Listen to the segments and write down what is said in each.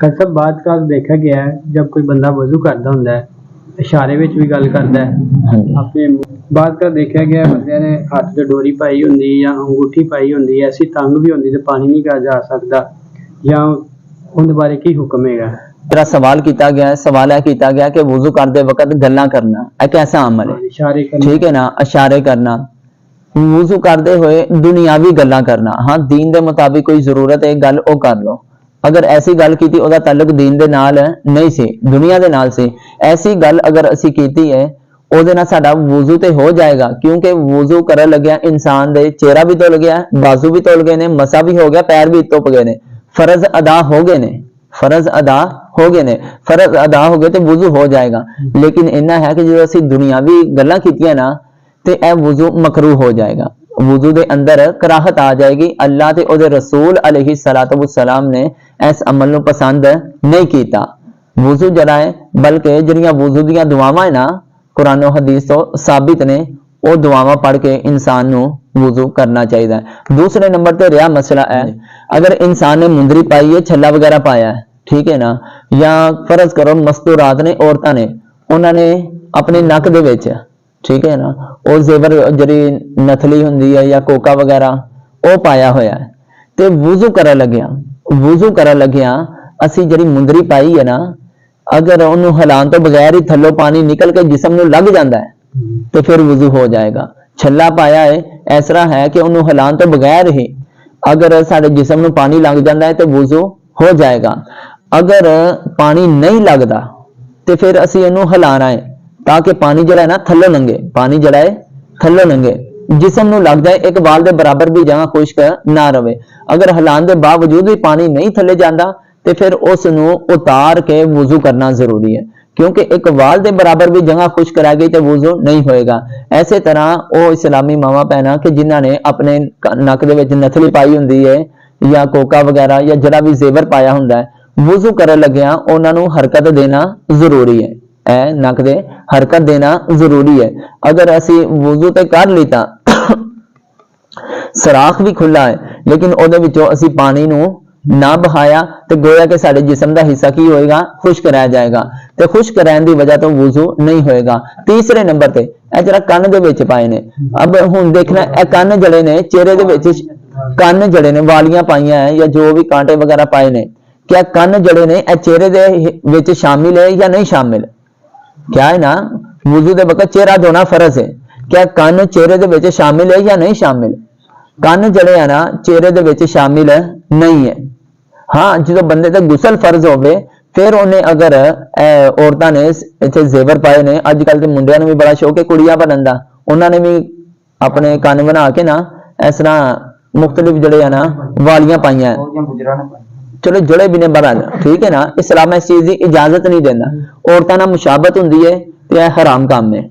सब बात का देखा गया है जब कोई बंदा वजू करता होंदा है इशारे विच भी गल करदा है अपने बात का देखा गया बंदे ने हाथ ते डोरी पाई होंदी या अंगूठी पाई होंदी ऐसी तंग भी होंदी ते पानी नहीं जा सकदा या उन बारे की हुक्म है। तेरा सवाल किया गया है, सवाल है किया गया कि वुजू करते वक्त गल्ला करना एक ऐसा अमल है, इशारे ठीक है ना, इशारे करना वुजू करते हुए दुनियावी गल्ला करना। हाँ दीन दे मुताबिक कोई जरूरत है गल ओ कर लो, अगर ऐसी गल की ओदा ताल्लुक दीन दे नाल नहीं सी दुनिया दे नाल सी, ऐसी गल अगर असी कीती है ओदे नाल साडा वुजू ते हो जाएगा, क्योंकि वुजू करन लग्या इंसान दे चेहरा भी धुल गया, बाजू भी धुल गए ने, मसा भी हो गया, पैर भी धुप गए ने, फर्ज अदा हो गए ने, फर्ज अदा हो गए ने, फर्ज अदा हो गए तो वुजू हो जाएगा। लेकिन इन्ना है कि जो असी दुनियावी गल्लां कीतियां ना ते ए वुजू मकरू हो जाएगा, वुजू दे अंदर कराहत आ जाएगी। अल्लाह ते ओदे रसूल अलैहि सलातो वस्सलाम ने इस अमल नूं पसंद नहीं कीता। वुजू जड़ा है बल्कि जिहड़ियां वुजू दीयां दुआवां है ना कुरान और हदीस तो साबित ने, वो दुआवां पढ़ के इंसान नूं वुजू करना चाहिए। दूसरे नंबर ते रहा मसला है अगर इंसान ने मुंदरी पाई है, छल्ला वगैरह पाया है, ठीक है ना, या फर्ज करो मस्तूरात ने औरतां ने उन्होंने अपने नक दे विच, ठीक है ना, वो जेवर जरी नथली हुंदी है या कोका वगैरह वो पाया होया है ते वुजू करन लग्या असी जरी मुंदरी पाई है ना अगर उन्होंने हिलान तो बगैर ही थल्लों पानी निकल के जिस्म नूं लग जाता है तो फिर वुजू हो जाएगा। छल्ला पाया है इस तरह है कि उन्होंने हिलान तो बगैर ही अगर साडे जिस्म नूं पानी लग जाता है तो वुजू हो जाएगा। अगर पानी नहीं लगता तो फिर असी इनू हिलाना है ताकि पानी जड़ा है ना थल्लों लंघे, पानी जड़ा है थल्लों लंघे, जिस्म नूं लग जाए, एक बाल दे बराबर भी जगह खुश्क ना रहे। अगर हिलान के बावजूद भी पानी नहीं थले जाता तो फिर उस नूं उतार के वुजू करना जरूरी है, क्योंकि एक वाल दे बराबर भी जगह खुश्क रह गई तो वुजू नहीं होएगा। ऐसे तरह वो इस्लामी मावा भैनां कि जिन्हां ने अपने नक दे विच नथली पाई हुंदी है या कोका वगैरह या जड़ा भी जेवर पाया हुंदा है, वुजू करन लग्या उन्हां नूं हरकत देना जरूरी है, नक दे हरकत देना जरूरी है। अगर असी वुजू ते कर लीता सराख भी खुला है लेकिन ओदे विचों असी पानी नूं ना बहाया तो गोया कि साडे जिस्म दा हिस्सा की होएगा खुश्क रह जाएगा, तो खुश्क रहने की वजह तो वुजू नहीं होएगा। तीसरे नंबर ते ए जरा कन्न दे विच पाए ने, अब हुण देखना ए कन्न जड़े ने चेहरे दे विच कन्न जड़े ने वालियां पाइयां है या जो भी कांटे वगैरह पाए ने, क्या कन्न जड़े ने ए चेहरे दे विच शामिल है या नहीं शामिल? क्या है ना वुजू दे वक्त चेहरा धोना फर्ज है, क्या कन्न चेहरे दे विच शामिल है या नहीं शामिल? कन्न जड़े है ना चेहरे दे विच शामिल नहीं है। हाँ जो बंदे ते गुसल फर्ज होवे फिर उन्हें अगर औरतां ने इत्थे जेवर पाए ने, अजकल के मुंडियां नूं भी बड़ा शौक है कुड़ियां बनन दा, उन्होंने भी अपने कन्न बना के ना इस तरह मुख्तलिफ जड़े है ना वालियां पाइयां, चलो जड़े भी ने बहरहाल, ठीक है ना, इस्लाम इस चीज की इजाजत नहीं देता, औरतां नाल मुशाबत हुंदी है ते हराम काम है।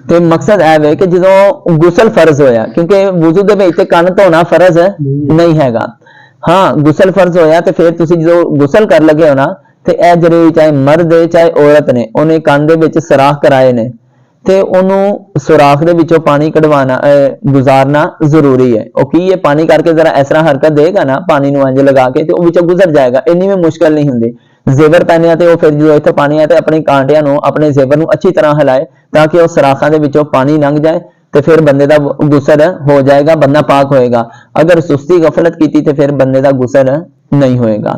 तो मकसद है कि जो गुसल फर्ज होया, क्योंकि वुजू दे विच कन्न धोना फर्ज नहीं हैगा। हाँ गुसल फर्ज होया तो फिर तुसी जो गुसल कर लगे हो ना तो ए जरे चाहे मर्द है चाहे औरत ने उन्हें कन्न दे विच सुराख कराए ने ते उन्होंने सुराख दे विचों पानी कढवाना गुजारना जरूरी है। ओ की ये पानी करके जरा इस तरह हरकत देगा ना पानी नूं अंज लगा के तो विचों गुजर जाएगा, इन्नी में मुश्किल नहीं हुंदी। जेवर पहने तो फिर जो इत्थे पानी है तो अपने कांटियां नूं अपने जेवर नूं अच्छी तरह हिलाए ताकि उस सराखां दे विचों पानी लंघ जाए तो फिर बंदे दा गुसल हो जाएगा, बंदा पाक होएगा। अगर सुस्ती गफलत की तो फिर बंदे दा गुसल नहीं होएगा।